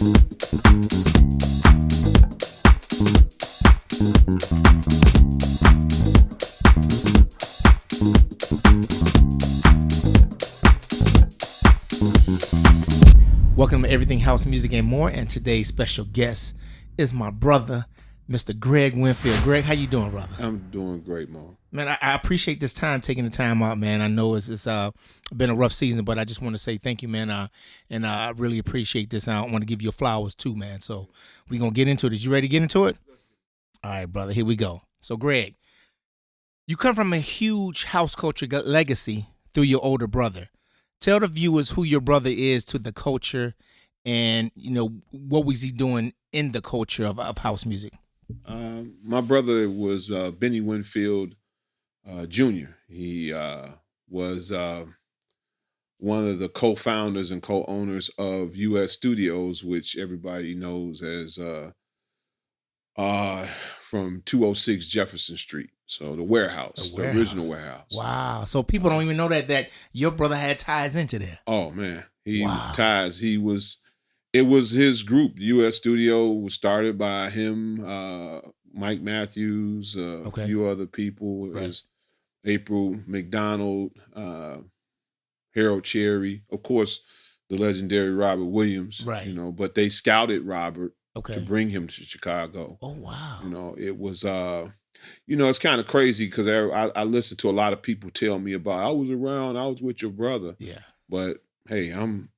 Welcome to Everything House Music and More, and today's special guest is my brother, Mr. Greg Winfield. Greg, how you doing, brother? I'm doing great, Mo. Man, I appreciate this time, taking the time out, man. I know it's been a rough season, but I just want to say thank you, man. And I really appreciate this. I want to give you flowers too, man. So we're going to get into it. You ready to get into it? All right, brother, here we go. So, Greg, you come from a huge house culture legacy through your older brother. Tell the viewers who your brother is to the culture and, you know, what was he doing in the culture of house music? My brother was Benny Winfield Jr. He was one of the co-founders and co-owners of U.S. Studios, which everybody knows as from 206 Jefferson Street. So the warehouse, the original warehouse. Wow. So people don't even know that your brother had ties into there. Oh, man. Ties. It was his group. U.S. Studio was started by him, Mike Matthews, a few other people. Right. There's April McDonald, Harold Cherry, of course, the legendary Robert Williams. Right. You know, but they scouted Robert to bring him to Chicago. Oh, wow. You know, it was it's kind of crazy because I listen to a lot of people tell me about I was around, I was with your brother. Yeah. But hey,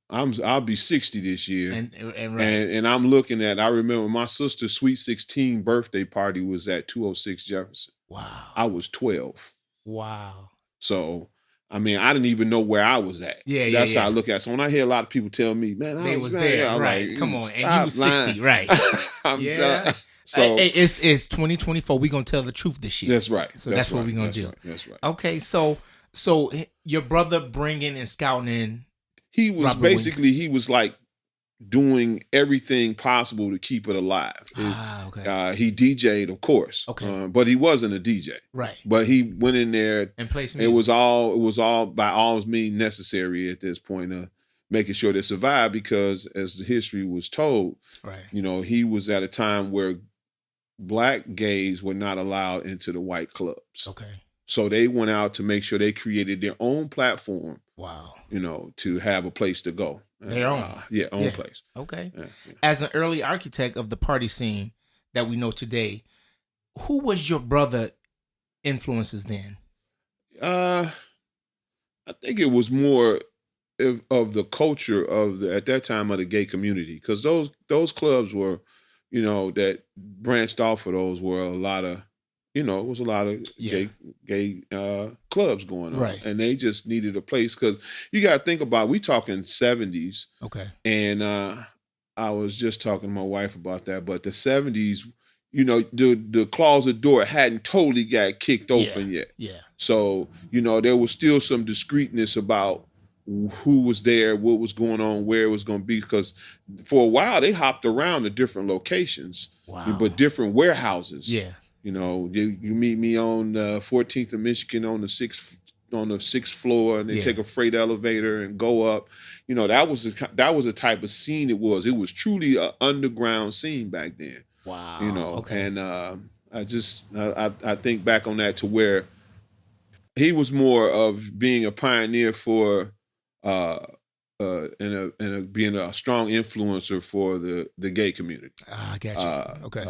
I'll be 60 this year. And I'm looking at, I remember my sister's Sweet 16 birthday party was at 206 Jefferson. Wow. I was 12. Wow. So, I mean, I didn't even know where I was at. That's how I look at it. So when I hear a lot of people tell me, man, I was there. Right. Like, come on. And you was 60, right. Yeah. So it's 2024. We're gonna tell the truth this year. That's right. So that's what we're gonna do. Right. That's right. Okay, so your brother bringing and scouting in. He was he was like doing everything possible to keep it alive. Okay. He DJ'd, of course. Okay. But he wasn't a DJ. Right. But he went in there and played some music. It was all by all means necessary at this point of making sure they survived because as the history was told, right. You know, he was at a time where Black gays were not allowed into the white clubs. Okay. So they went out to make sure they created their own platform. Wow. You know, to have a place to go. Their own. Own place. Okay. Yeah. As an early architect of the party scene that we know today, who was your brother influences then? I think it was more of the culture of at that time of the gay community because those clubs were, you know, that branched off of those were a lot of, you know, it was a lot of gay clubs going on. Right. And they just needed a place because you got to think about, we talking 70s. Okay. And I was just talking to my wife about that, but the 70s, you know, the closet door hadn't totally got kicked open yet. Yeah. So, you know, there was still some discreetness about who was there, what was going on, where it was going to be. Because for a while, they hopped around to different locations, but different warehouses. Yeah. You know, you meet me on 14th of Michigan on the sixth floor, and they take a freight elevator and go up. You know, that was the type of scene it was. It was truly an underground scene back then. Wow. You know, okay. And I think back on that to where he was more of being a pioneer for being a strong influencer for the gay community. I got you. Okay.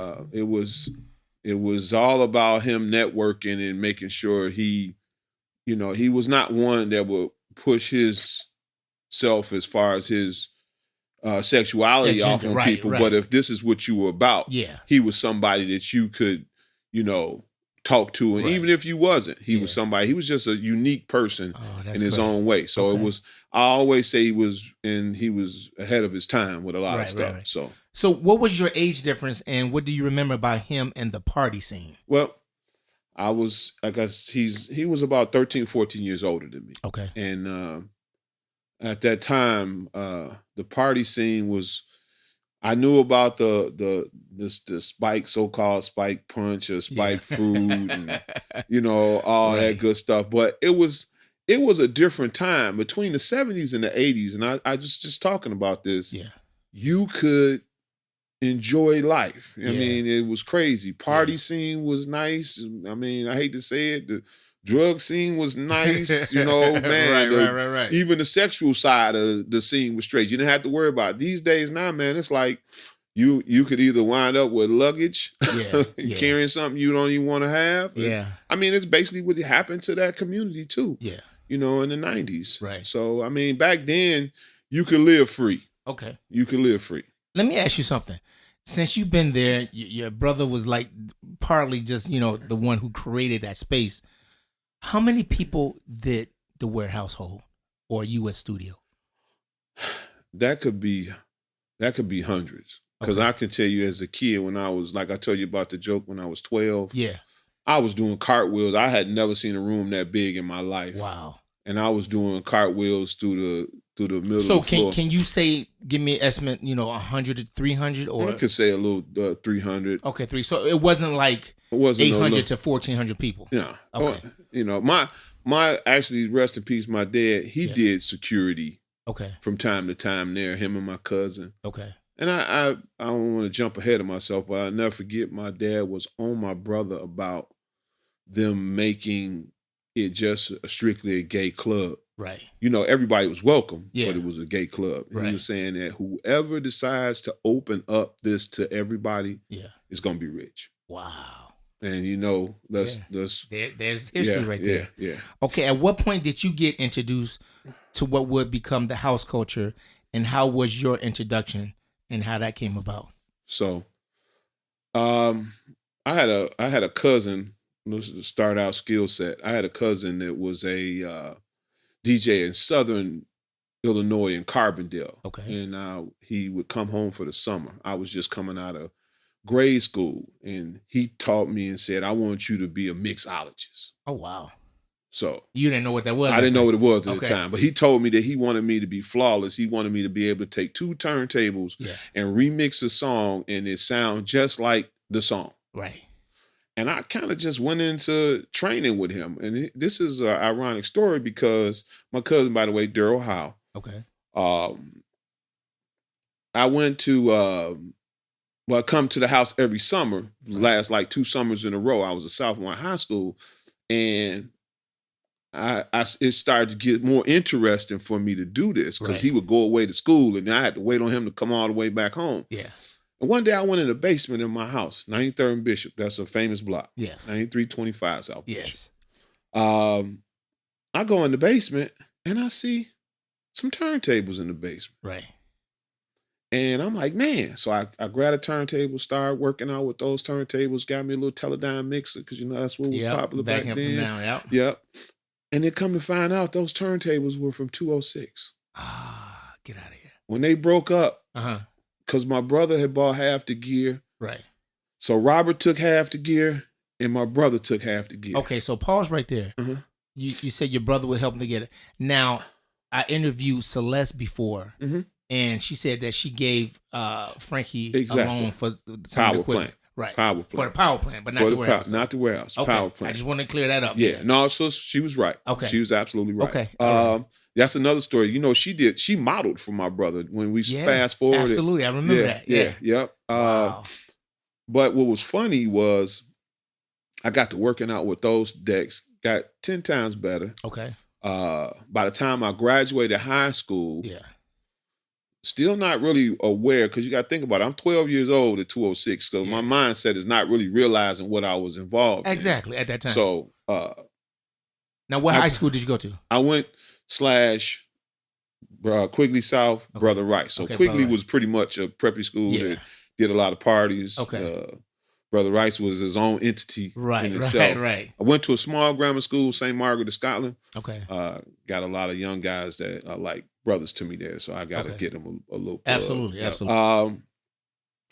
It was all about him networking and making sure he was not one that would push his self as far as his sexuality off on people. Right. But if this is what you were about, he was somebody that you could, you know, talk to. And even if you wasn't, he was somebody, he was just a unique person in his own way. So it was, I always say he was ahead of his time with a lot of stuff. Right. So what was your age difference and what do you remember about him and the party scene? Well, I guess he was about 13, 14 years older than me. Okay. And at that time, the party scene was, I knew about the spike, so-called spike punch or spike food and, you know, all that good stuff. But it was a different time between the 70s and the 80s. And I just talking about this. Yeah. You could enjoy life. I Yeah. mean, it was crazy. Party scene was nice. I mean, I hate to say it, the drug scene was nice. You know, man. Right. Even the sexual side of the scene was straight. You didn't have to worry about it. These days now, man, it's like you could either wind up with luggage, carrying something you don't even want to have. Yeah. I mean, it's basically what happened to that community too. Yeah. You know, in the 90s. Right. So, I mean, back then, you could live free. Okay. You could live free. Let me ask you something. Since you've been there, your brother was like partly just, the one who created that space. How many people did the warehouse hold or U.S. studio? That could be hundreds. Because I can tell you as a kid, when I was, like I told you about the joke when I was 12. Yeah. I was doing cartwheels. I had never seen a room that big in my life. Wow. And I was doing cartwheels through the middle of the floor. So can you say, give me an estimate, 100 to 300 or? I could say a little 300. Okay, 3. So it wasn't like 800 to 1,400 people. Yeah. Okay. My actually, rest in peace, my dad, he did security. Okay. From time to time there, him and my cousin. Okay. And I don't want to jump ahead of myself, but I'll never forget my dad was on my brother about them making it just strictly a gay club. Right. Everybody was welcome, but it was a gay club. And right. He was saying that whoever decides to open up this to everybody is going to be rich. Wow. And there's history right there. Yeah. Okay, at what point did you get introduced to what would become the house culture, and how was your introduction and how that came about? So, I had a cousin. This is the start out skill set. I had a cousin that was a DJ in Southern Illinois in Carbondale. Okay. And he would come home for the summer. I was just coming out of grade school, and he taught me and said, "I want you to be a mixologist." Oh, wow. So you didn't know what that was? I didn't know what it was at the time, but he told me that he wanted me to be flawless. He wanted me to be able to take 2 turntables and remix a song, and it sound just like the song. Right. And I kind of just went into training with him. And this is an ironic story because my cousin, by the way, Daryl Howe. Okay. I went to, come to the house every summer, last like 2 summers in a row. I was a sophomore in high school, and it started to get more interesting for me to do this because he would go away to school, and I had to wait on him to come all the way back home. Yeah. And one day I went in the basement in my house, 93rd and Bishop. That's a famous block. Yes. 9325 South Bishop. Yes. I go in the basement and I see some turntables in the basement. Right. And I'm like, man. So I grabbed a turntable, started working out with those turntables, got me a little Teledyne mixer because that's what was popular back then. Yep. And then come to find out those turntables were from 206. Ah, get out of here. When they broke up, because my brother had bought half the gear. Right. So Robert took half the gear and my brother took half the gear. Okay, so pause right there. You said your brother would help them to get it. Now, I interviewed Celeste before, and she said that she gave Frankie a loan for some power equipment. plant. Right. Power plant. For the power plant, but not the warehouse. Not the warehouse. Okay. Power plant. I just want to clear that up. Yeah. No, so she was right. Okay. She was absolutely right. Okay. That's another story. She modeled for my brother when we fast forward. Absolutely. I remember that. Yeah. Yep. Wow. But what was funny was I got to working out with those decks, got 10 times better. Okay. By the time I graduated high school, still not really aware, because you got to think about it. I'm 12 years old at 206, because my mindset is not really realizing what I was involved in. Exactly, at that time. So, now what high school did you go to? I went / Quigley South, Brother Rice. So Quigley was pretty much a preppy school that did a lot of parties. Okay. Brother Rice was his own entity in itself. Right. I went to a small grammar school, St. Margaret of Scotland. Okay. Got a lot of young guys that are like brothers to me there, so I got to get them a little plug. Absolutely.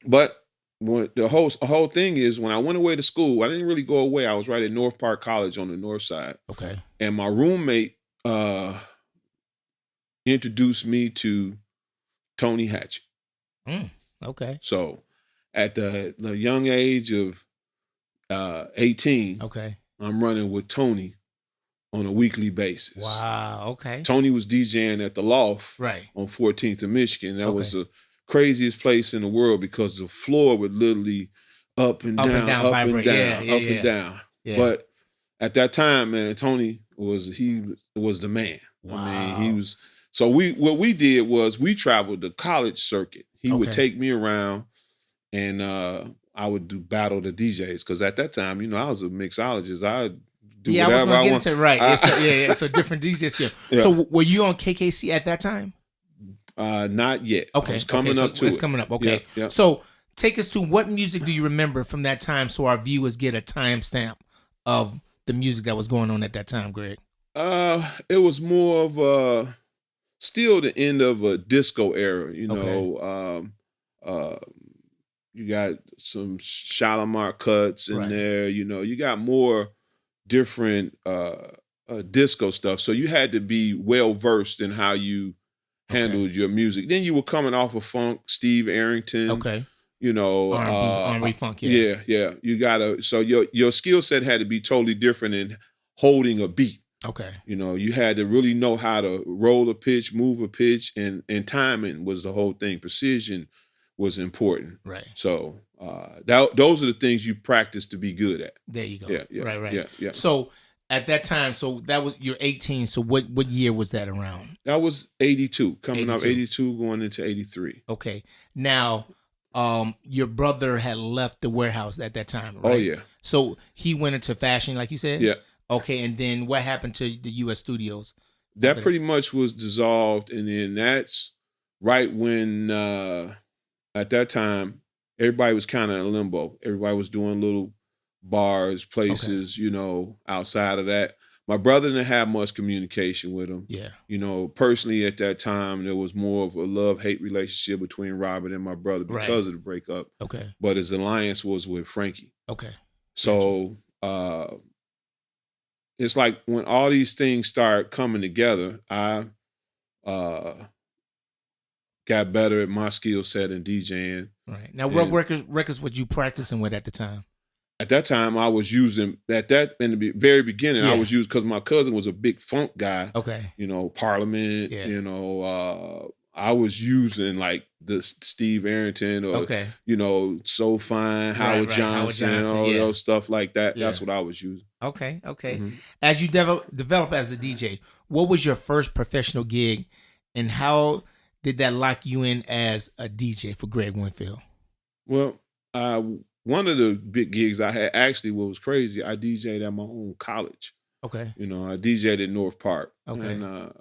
But the whole thing is, when I went away to school, I didn't really go away. I was right at North Park College on the north side. Okay. And my roommate introduced me to Tony Hatchet. Okay. So at the young age of 18, I'm running with Tony on a weekly basis. Wow. Okay. Tony was DJing at the Loft on 14th and Michigan. That was a craziest place in the world because the floor would literally up and down, up and vibrate. down, up and down. Yeah. But at that time, man, Tony was the man. Wow. I mean, he was. So what we did was we traveled the college circuit. He would take me around, and I would do battle the DJs because at that time, you know, I was a mixologist. I do whatever I want. Right. It's a different DJ skill. Yeah. So were you on KKC at that time? Not yet. Okay. It's coming up to it. It's coming up. Okay. Yeah. So take us to what music do you remember from that time so our viewers get a timestamp of the music that was going on at that time, Greg? It was more of still the end of a disco era, you know. You got some Shalimar cuts in there, you know. You got more different disco stuff. So you had to be well versed in how you handled your music. Then you were coming off of funk, Steve Arrington. Okay. You know, R&B funk, yeah. You gotta. So your skill set had to be totally different in holding a beat. Okay. You know, you had to really know how to roll a pitch, move a pitch, and timing was the whole thing. Precision was important. Right. So those are the things you practice to be good at. There you go. Yeah. Right. Yeah. So at that time, so that was you're 18. So what year was that around? That was 82. Coming up 82, going into 83. Okay. Now, your brother had left the warehouse at that time, right? Oh yeah. So he went into fashion, like you said? Yeah. Okay, and then what happened to the U.S. studios? That pretty much was dissolved, and then that's right when, at that time, everybody was kind of in limbo. Everybody was doing little bars, places, you know, outside of that. My brother didn't have much communication with him. Yeah. You know, personally at that time, there was more of a love-hate relationship between Robert and my brother because of the breakup. Okay. But his alliance was with Frankie. Okay. So, it's like when all these things start coming together, I got better at my skill set in DJing. Right. Now, what records were you practicing with at the time? At that time, I was using in the very beginning. I was using because my cousin was a big funk guy. Okay. You know, Parliament. Yeah. You know, I was using like the Steve Arrington or you know, So Fine, Howard Johnson, all those stuff like that. Yeah. That's what I was using. Okay. Mm-hmm. As you develop as a DJ, what was your first professional gig, and how did that lock you in as a DJ for Greg Winfield? Well, one of the big gigs I had, actually, what was crazy, I DJ'd at my own college. Okay. You know, I DJ'd at North Park. Okay. And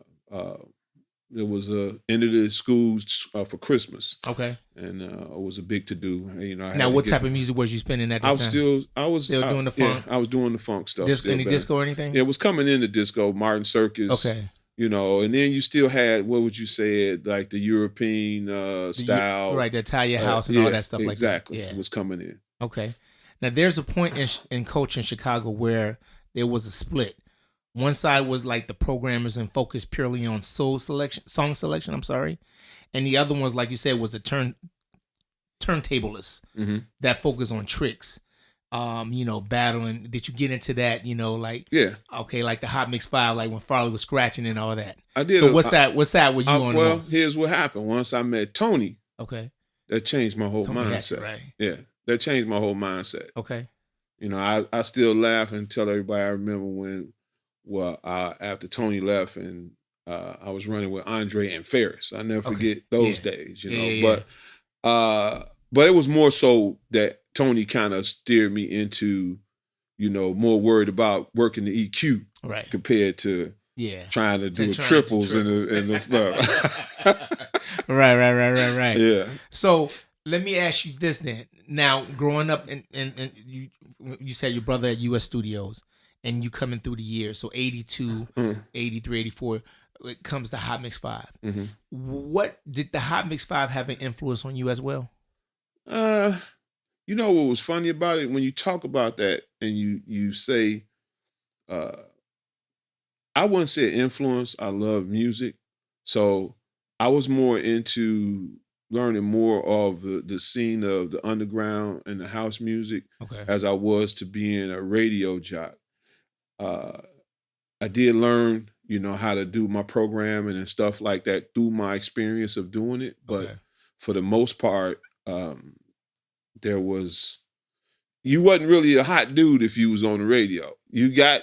it was end of the school for Christmas. Okay. And it was a big to-do. You know, now, what type of music was you spinning at that time? I was still doing the funk? Yeah, I was doing the funk stuff. Disco or anything? Yeah, it was coming into disco, Martin Circus. Okay. You know, and then you still had, what would you say, like the European style. Right, the Italian house and all that stuff like that. Exactly. It was coming in. Okay. Now, there's a point in culture in Chicago where there was a split. One side was like the programmers and focused purely on song selection, and the other ones, like you said, was the turntablists that focus on tricks. You know, battling. Did you get into that? You know, like okay, like the Hot Mix 5, like when Farley was scratching and all that. I did. So what's that were you on? Well, here's what happened. Once I met Tony, that changed my whole Tony mindset. Hatchet, right? Yeah, that changed my whole mindset. Okay. You know, I still laugh and tell everybody I remember when, after Tony left and I was running with Andre and Ferris. I never forget those days. You know, but it was more so that Tony kind of steered me into, you know, more worried about working the EQ compared to trying to do triples in the Right. Yeah. So let me ask you this then. Now, growing up, and you said your brother at U.S. Studios, and you coming through the years, so 82, 83, 84, it comes to Hot Mix 5. Mm-hmm. What did the Hot Mix 5 have an influence on you as well? You know what was funny about it? When you talk about that and you say, I wouldn't say influence, I love music. So I was more into learning more of the scene of the underground and the house music as I was to being a radio jock. I did learn, you know, how to do my programming and stuff like that through my experience of doing it. But for the most part, you wasn't really a hot dude if you was on the radio. You got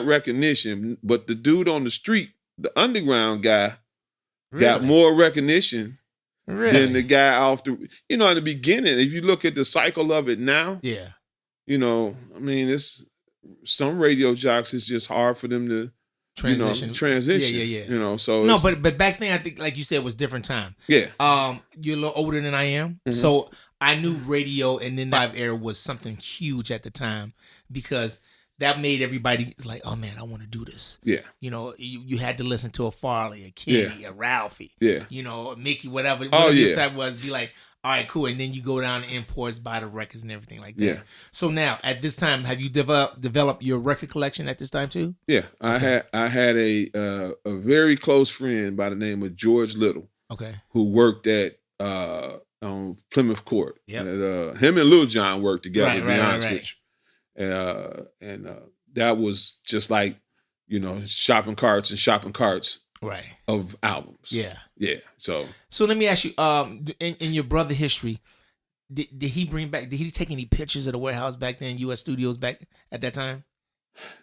recognition, but the dude on the street, the underground guy, got more recognition than the guy off the. In the beginning, if you look at the cycle of it now, I mean, it's some radio jocks. It's just hard for them to transition. Yeah. So no, but back then I think, like you said, it was different time. Yeah. You're a little older than I am, so I knew radio and then live era was something huge at the time because that made everybody like, oh man, I want to do this. Yeah. You had to listen to a Farley, a Kenny, a Ralphie. Yeah. A Mickey, whatever your type was. Be like, all right, cool, and then you go down to imports, buy the records and everything like that. Yeah. So now, at this time, have you developed your record collection at this time too? Yeah, I had a very close friend by the name of George Little. Okay. Who worked at on Plymouth Court. Yep. And him and Lil Jon worked together, to be honest with you. And that was just like, shopping carts of albums. Yeah. Yeah. So let me ask you, in your brother history, did he take any pictures of the warehouse back then, US Studios back at that time?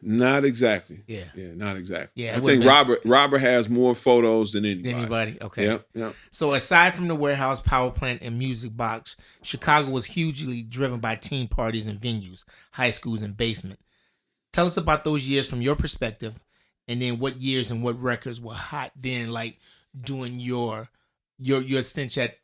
Not exactly. Yeah. Yeah, not exactly. Yeah, I think Robert has more photos than anybody. Okay. Yep. So aside from the warehouse, power plant, and music box, Chicago was hugely driven by teen parties and venues, high schools and basement. Tell us about those years from your perspective, and then what years and what records were hot then, like doing your stint at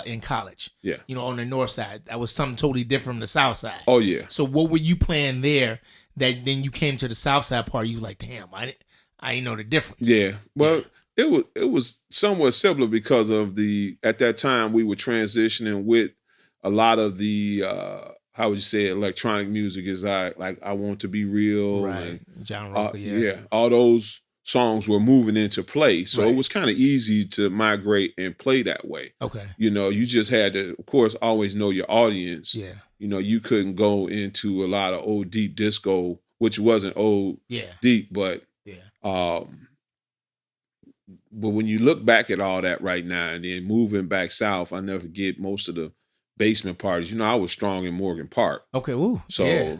in college. Yeah. On the north side. That was something totally different from the south side. Oh yeah. So what were you playing there that then you came to the south side part, you like, damn, I didn't know the difference. Yeah. Well, it was somewhat similar because of at that time we were transitioning with a lot of the how would you say it, electronic music is I Want to Be Real. Right. And, John Rocker, yeah. All those songs were moving into play. So it was kind of easy to migrate and play that way. Okay. You just had to, of course, always know your audience. Yeah. You couldn't go into a lot of old deep disco, which wasn't old deep, but but when you look back at all that right now and then moving back south, I never forget most of the basement parties. I was strong in Morgan Park. Okay, woo. So,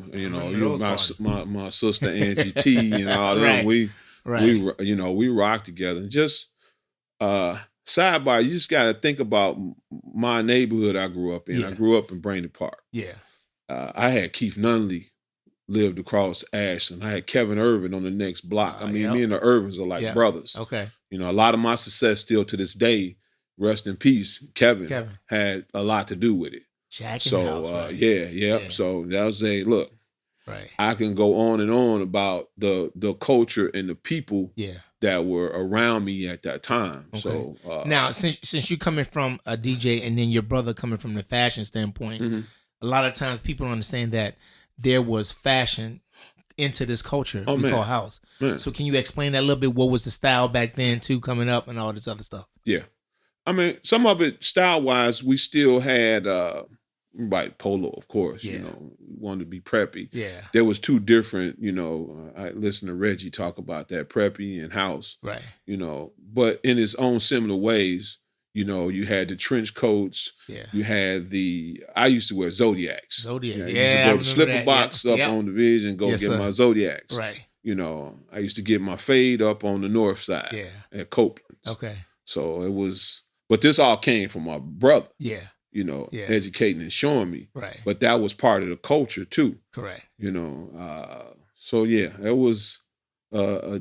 my sister Angie T and all them, we rocked together. And just sidebar, you just got to think about my neighborhood I grew up in. Yeah. I grew up in Brainerd Park. Yeah. I had Keith Nunley lived across Ashland. I had Kevin Irvin on the next block. Me and the Irvins are like brothers. Okay. A lot of my success still to this day, rest in peace, Kevin. Had a lot to do with it. Jack in the house, right? Yeah. So that was look. Right. I can go on and on about the culture and the people that were around me at that time. Okay. So now, since you're coming from a DJ and then your brother coming from the fashion standpoint, a lot of times people don't understand that there was fashion into this culture we call house. Man. So can you explain that a little bit? What was the style back then too, coming up and all this other stuff? Yeah. I mean, some of it style-wise, we still had polo, of course. Yeah. Wanted to be preppy. Yeah. There was two different, I listened to Reggie talk about that, preppy and house. Right. But in its own similar ways, you had the trench coats. Yeah. You had I used to wear Zodiacs. I used to go to Slipper Box up on the Vision, get my Zodiacs. Right. I used to get my fade up on the north side at Copeland's. Okay. So it was, but this all came from my brother. Yeah. Educating and showing me. Right. But that was part of the culture too. Correct. So yeah, it was a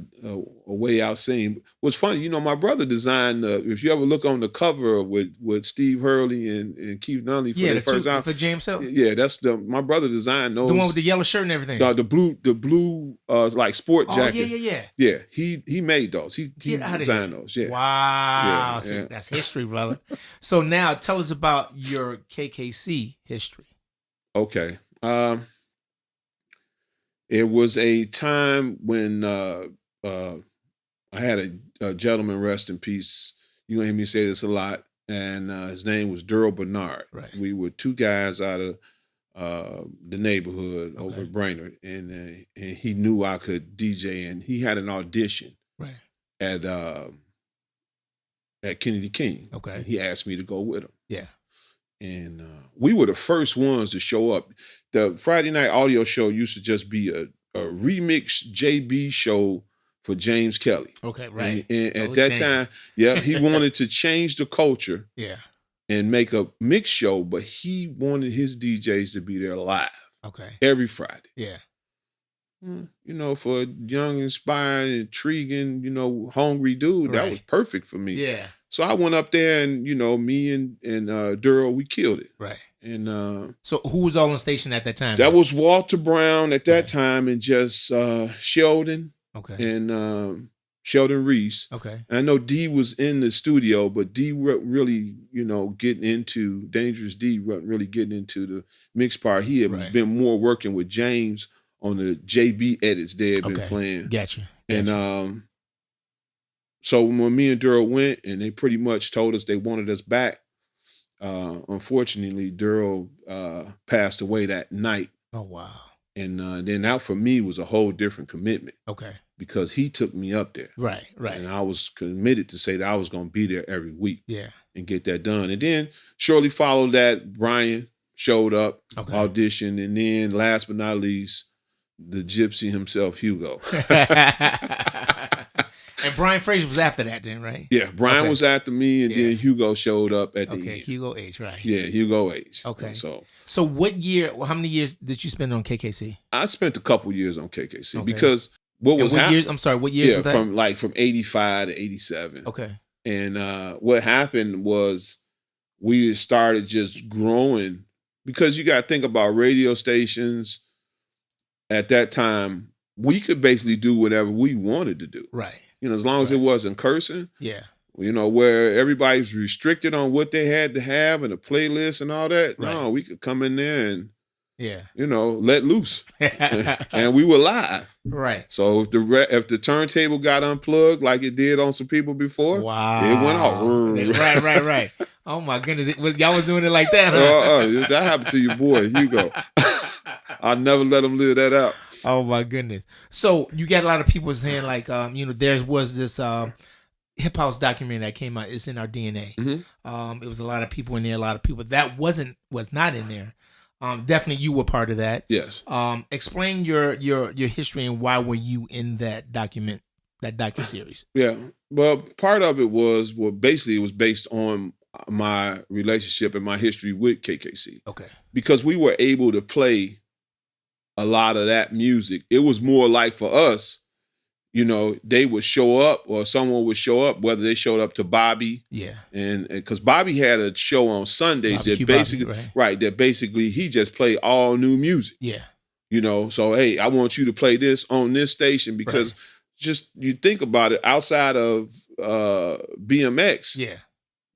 way out scene. What's funny, my brother designed if you ever look on the cover with Steve Hurley and Keith Nunley for the first album. For James Hill. Yeah, that's my brother designed those. The one with the yellow shirt and everything. The blue like sport jacket. Yeah. Yeah, he made those. He designed those. Yeah. Wow. See, that's history, brother. So now tell us about your KKC history. Okay. It was a time when I had a gentleman, rest in peace. You're going to hear me say this a lot. And his name was Durrell Bernard. Right. We were two guys out of the neighborhood over at Brainerd. And he knew I could DJ. And he had an audition right. at at Kennedy King. Okay. And he asked me to go with him. Yeah. And we were the first ones to show up. The Friday night audio show used to just be a remix JB show for James Kelly. Okay, right. And at that time, he wanted to change the culture. Yeah. And make a mix show, but he wanted his DJs to be there live. Okay. Every Friday. Yeah. For a young, inspiring, intriguing, hungry dude, that was perfect for me. Yeah. So I went up there and, me and Duro, we killed it. Right. And so who was all on station at that time? That was Walter Brown at that time, and just Sheldon. Okay. And Sheldon Reese. Okay. And I know D was in the studio, but D really, getting into Dangerous D wasn't really getting into the mix part. He had been more working with James on the JB edits they had been playing. Gotcha. And so when me and Duro went, and they pretty much told us they wanted us back, unfortunately, Duro passed away that night. Oh, wow. And then that for me was a whole different commitment. Okay. Because he took me up there. Right. And I was committed to say that I was going to be there every week. Yeah. And get that done. And then shortly followed that, Brian showed up, auditioned, and then last but not least, the gypsy himself, Hugo. And Brian Fraser was after that then, right? Yeah, Brian was after me, and then Hugo showed up at the end. Hugo H, right. Yeah, Hugo H. Okay. So what year, how many years did you spend on KKC? I spent a couple years on KKC because what years? I'm sorry, what years was that? From 85 to 87. Okay. And what happened was we started just growing, because you got to think about radio stations at that time. We could basically do whatever we wanted to do. Right. As long as it wasn't cursing. Yeah. Where everybody's restricted on what they had to have and a playlist and all that. Right. No, we could come in there and let loose. And we were live. Right. So if the turntable got unplugged like it did on some people before, it went off. Right. Oh my goodness. Y'all was doing it like that, huh? That happened to your boy, Hugo. I'll never let him live that out. Oh my goodness. So you got a lot of people saying like, there was this hip house documentary that came out. It's in our DNA. Mm-hmm. It was a lot of people in there. A lot of people that was not in there. Definitely you were part of that. Yes. Explain your history and why were you in that docuseries? Yeah. Well, part of it was basically it was based on my relationship and my history with KKC. Okay. Because we were able to play a lot of that music. It was more like for us, they would show up or someone would show up, whether they showed up to Bobby. Yeah. And because Bobby had a show on Sundays that basically he just played all new music. Yeah. So, hey, I want you to play this on this station because just you think about it, outside of BMX. Yeah.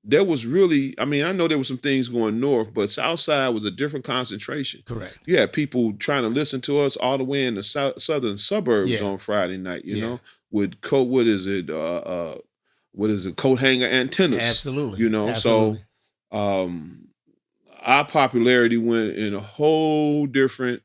There was really, I know there were some things going north, but Southside was a different concentration. Correct. You had people trying to listen to us all the way in the southern suburbs on Friday night, you know, with coat, what is it, coat hanger antennas. Absolutely. So our popularity went in a whole different,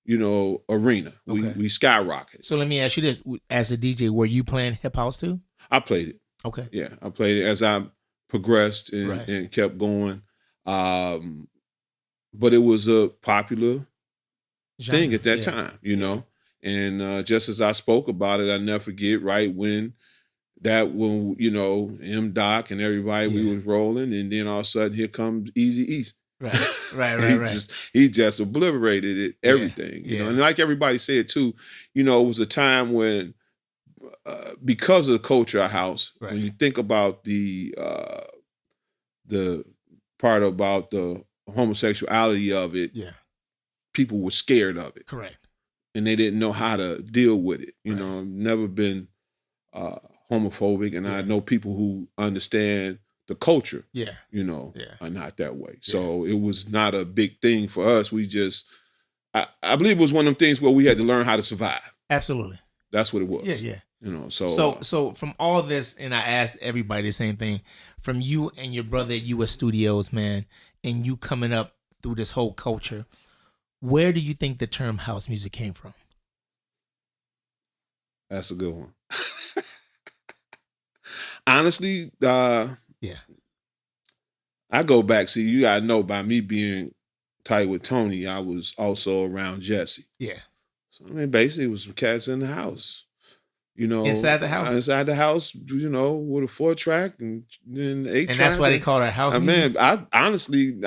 arena. Okay. We skyrocketed. So let me ask you this. As a DJ, were you playing hip house too? I played it. Okay. Yeah, I played it as I progressed and kept going. But it was a popular thing at that time, and just as I spoke about it, I never forget, when M Doc and everybody, we was rolling, and then all of a sudden here comes Easy East. Right. He just obliterated it, everything, and like everybody said too, it was a time when because of the culture house, when you think about the part about the homosexuality of it, people were scared of it. Correct. And they didn't know how to deal with it. I've never been homophobic, and I know people who understand the culture, are not that way. So it was not a big thing for us. We just, I believe it was one of them things where we had to learn how to survive. Absolutely. That's what it was. Yeah. So from all this, and I asked everybody the same thing, from you and your brother at US Studios, man, and you coming up through this whole culture, where do you think the term house music came from? That's a good one. Honestly, Yeah. I go back. See, you gotta know by me being tight with Tony, I was also around Jesse. Yeah. So I mean, basically, it was some cats in the house. You know, Inside the house? inside the house. You know, with a 4-track and then 8-track. And that's why they call it house music? Man, I honestly,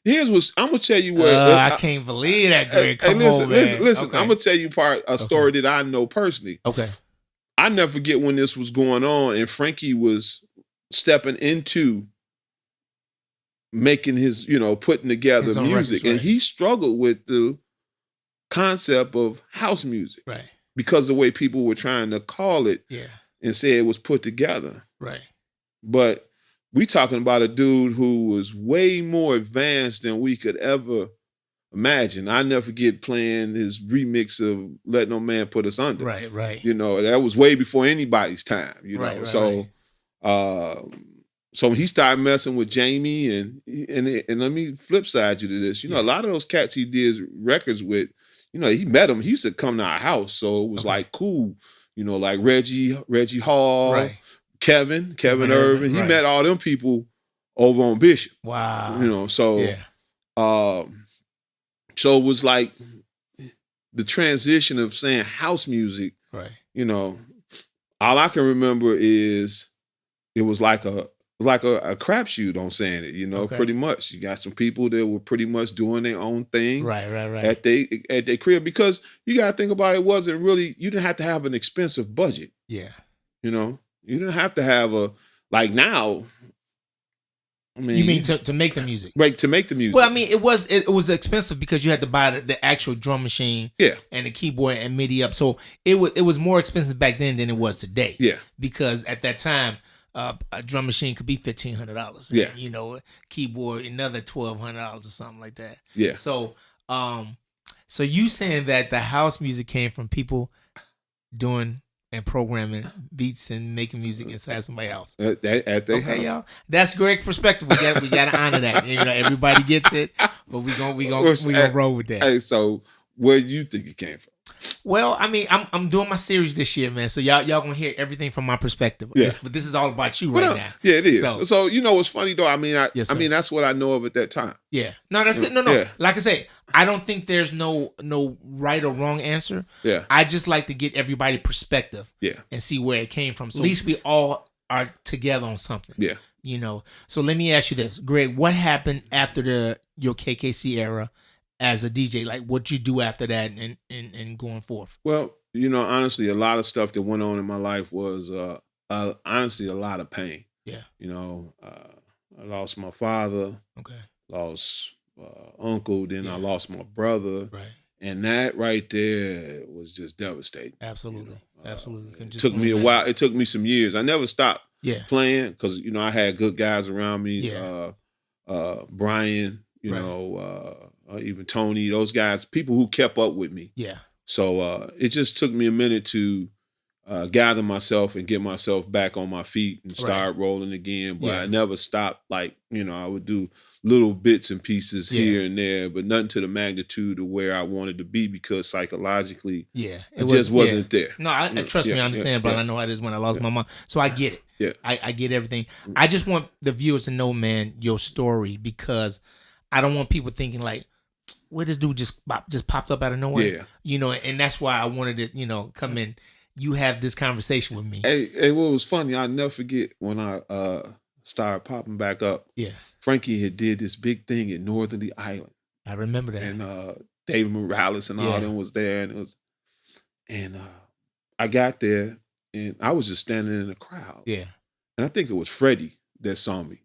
here's what I'm gonna tell you. What I can't believe that, Greg. Come on, man. Listen. Okay. I'm gonna tell you a story that I know personally. Okay. I never forget when this was going on, and Frankie was stepping into making his, putting together His own music, records, right. and he struggled with the concept of house music, Right. because the way people were trying to call it, Yeah. and say it was put together. Right. But we talking about a dude who was way more advanced than we could ever imagine. I never forget playing his remix of "Let No Man Put Us Under." Right. Right. That was way before anybody's time. Right, right, so, so when he started messing with Jamie, and let me flip side you to this. A lot of those cats he did records with, he met him. He used to come to our house, so it was like cool. Like Reggie Hall, Right. Kevin Irvin. He right. met all them people over on Bishop. Wow. So Yeah. so it was like the transition of saying house music. Right. All I can remember is it was like a crapshoot on saying it. Okay. Pretty much. You got some people that were pretty much doing their own thing. Right. At their crib, because you got to think about it, wasn't really, you didn't have to have an expensive budget. Yeah. You didn't have to have like now. I mean, You mean to make the music? Right, to make the music. Well, I mean, it was expensive because you had to buy the actual drum machine, Yeah. and the keyboard and MIDI up. So it was more expensive back then than it was today. Yeah. Because at that time, a drum machine could be $1,500. Yeah. Keyboard another $1,200 or something like that. Yeah. So, so you saying that the house music came from people doing and programming beats and making music inside somebody's house. At their house. Y'all. That's great perspective. We got to honor that. Everybody gets it, but we gonna roll with that. Hey, so where do you think it came from? Well, I mean, I'm doing my series this year, man. So y'all gonna hear everything from my perspective. Yeah. But this is all about you right now. Yeah, it is. So what's funny though? I mean, Yes, I sir. mean that's what I know of at that time. Yeah. No, that's good. No. Yeah. Like I say, I don't think there's no right or wrong answer. Yeah. I just like to get everybody perspective. Yeah. And see where it came from. So at least we all are together on something. Yeah. So let me ask you this, Greg. What happened after your KKC era as a DJ? Like, what you do after that and going forth? Well, honestly, a lot of stuff that went on in my life was honestly a lot of pain. Yeah. I lost my father. Okay. Lost uncle. Then I lost my brother. Right. And that right there was just devastating. Absolutely. Absolutely. It took me a while. It took me some years. I never stopped Yeah. playing because I had good guys around me. Yeah. Brian, even Tony, those guys, people who kept up with me. Yeah. So it just took me a minute to gather myself and get myself back on my feet and start rolling again. But Yeah. I never stopped. Like, I would do little bits and pieces here and there, but nothing to the magnitude of where I wanted to be because psychologically, it just wasn't there. No, trust me, I understand, but I know how it is when I lost my mom. So I get it. Yeah. I get everything. I just want the viewers to know, man, your story, because I don't want people thinking like, where this dude just popped up out of nowhere. Yeah. And that's why I wanted to, come in. You have this conversation with me. Hey, what was funny, I'll never forget when I started popping back up. Yeah. Frankie had did this big thing at Northerly Island. I remember that. And David Morales and all them was there, and I got there and I was just standing in the crowd. Yeah. And I think it was Freddie that saw me.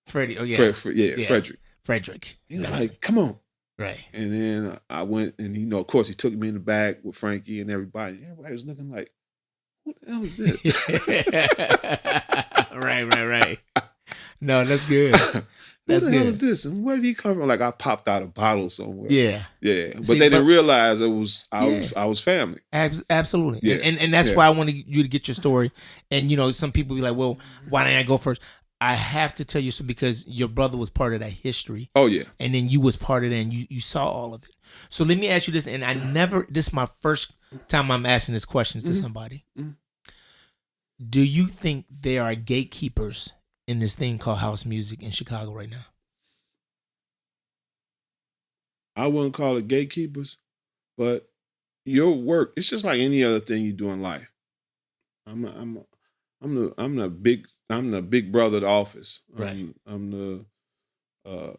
Freddie. Oh yeah. Frederick. Frederick. Like, come on. Right. And then I went and of course he took me in the back with Frankie and everybody. Everybody was looking like, what the hell is this? Right. No, that's good. What the hell is this? And where did he come from? Like I popped out a bottle somewhere. Yeah. But they didn't realize I was family. Absolutely. Yeah. And that's why I wanted you to get your story. And some people be like, well, why didn't I go first? I have to tell you so because your brother was part of that history. Oh yeah. And then you was part of that and you saw all of it. So let me ask you this, and this is my first time I'm asking this question to somebody. Mm-hmm. Do you think there are gatekeepers in this thing called house music in Chicago right now? I wouldn't call it gatekeepers, but your work, it's just like any other thing you do in life. I'm the big brother of the office. Right. I'm the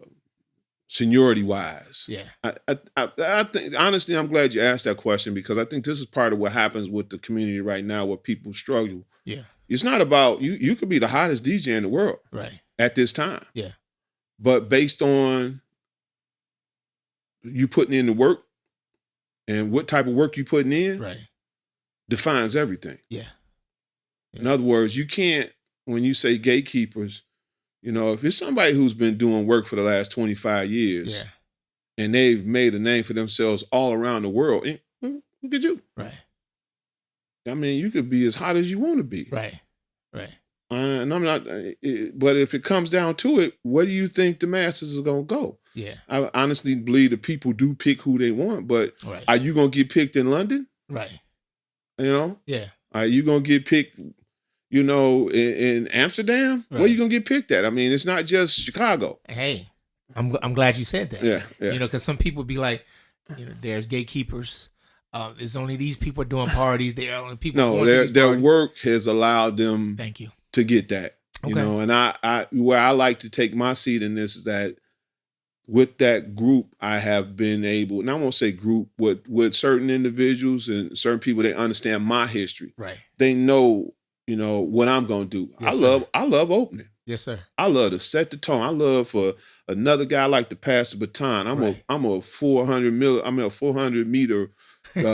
seniority wise. Yeah. I think honestly, I'm glad you asked that question because I think this is part of what happens with the community right now, where people struggle. Yeah. It's not about you. You could be the hottest DJ in the world, Right, at this time. Yeah. But based on you putting in the work and what type of work you putting in, right, defines everything. Yeah. In other words, you can't, when you say gatekeepers, if it's somebody who's been doing work for the last 25 years, Yeah. and they've made a name for themselves all around the world, look at you. Right. I mean, you could be as hot as you want to be. Right. Right. And I'm not, but if it comes down to it, where do you think the masses are going to go? Yeah. I honestly believe the people do pick who they want, but Right. are you going to get picked in London? Right. Yeah. Are you going to get picked, in Amsterdam? Right. Where you going to get picked at? I mean, it's not just Chicago. Hey, I'm glad you said that. Yeah. Because some people be like, there's gatekeepers. There's only these people doing parties. There are only people. No, their work has allowed them. Thank you. To get that, Okay. And I where I like to take my seat in this is that with that group, I have been able, and I won't say group, with certain individuals and certain people, they understand my history. Right. They know, what I'm going to do. Yes, I love opening. Yes, sir. I love to set the tone. I love for another guy like to pass the baton. I'm a 400 meter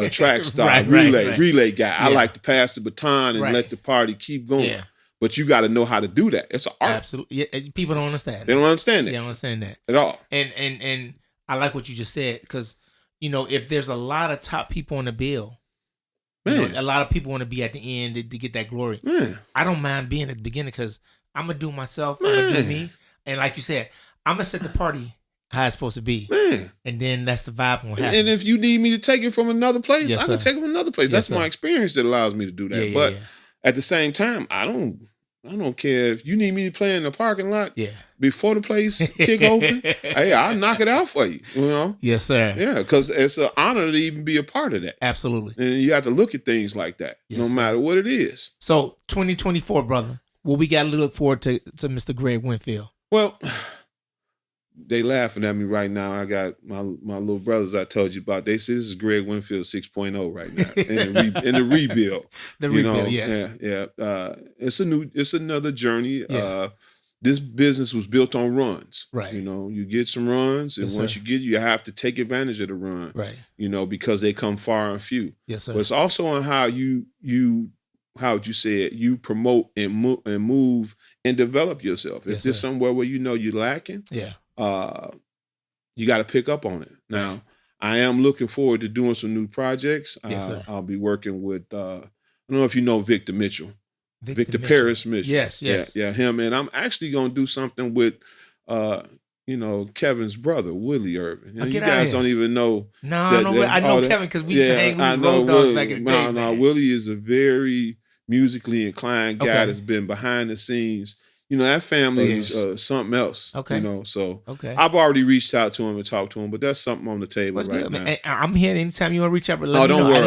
track star relay guy. Yeah. I like to pass the baton and let the party keep going. Yeah. But you got to know how to do that. It's an art. Absolutely. Yeah, people don't understand. They don't understand that. They don't understand that at all. And I like what you just said because if there's a lot of top people on the bill, a lot of people want to be at the end to get that glory. Man. I don't mind being at the beginning because I'm gonna do myself. I'm gonna do me. And like you said, I'm gonna set the party how it's supposed to be. Man. And then that's the vibe gonna happen. And if you need me to take it from another place, yes, I can take it from another place. Yes, that's my experience that allows me to do that. But at the same time, I don't care if you need me to play in the parking lot before the place kick open. Hey, I'll knock it out for you, Yes, sir. Yeah, because it's an honor to even be a part of that. Absolutely. And you have to look at things like that, no matter what it is. So 2024, brother, what we got to look forward to Mr. Greg Winfield? Well, they laughing at me right now. I got my little brothers I told you about. They say this is Greg Winfield 6.0 right now in the rebuild. The rebuild, yes. Yeah. It's another journey. Yeah. This business was built on runs. Right. You get some runs, and once you have to take advantage of the run. Right. Because they come far and few. Yes, sir. But it's also on how you promote and move and develop yourself. If there's somewhere where you're lacking, you got to pick up on it. Now, I am looking forward to doing some new projects. Yes, sir. I'll be working with, I don't know if you know Victor Mitchell. Victor Paris Mitchell. Yes. Yeah, him. And I'm actually going to do something with, Kevin's brother, Willie Irvin. You guys don't even know. No, I know Kevin because we used to hang with Road Dogs back in the day. No, Willie is a very musically inclined guy that's been behind the scenes. That family is something else. Okay. So I've already reached out to him and talked to him, but that's something on the table right now. I'm here anytime you want to reach out. But let me don't know. worry.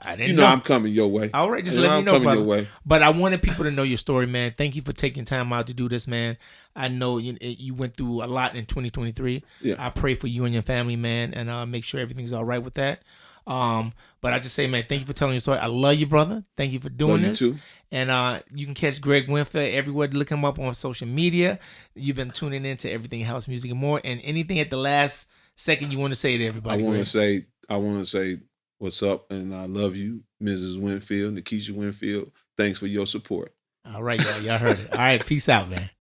I didn't know. I'm coming your way. All right, just let me know, coming brother. Your way. But I wanted people to know your story, man. Thank you for taking time out to do this, man. I know you went through a lot in 2023. Yeah. I pray for you and your family, man, and make sure everything's all right with that. But I just say, man, thank you for telling your story. I love you, brother. Thank you for doing this. You too. And you can catch Greg Winfield everywhere. Look him up on social media. You've been tuning into Everything House Music and more. And anything at the last second you want to say to everybody? I want to say what's up, and I love you, Mrs. Winfield, Nikisha Winfield. Thanks for your support. All right, y'all heard it. All right, peace out, man.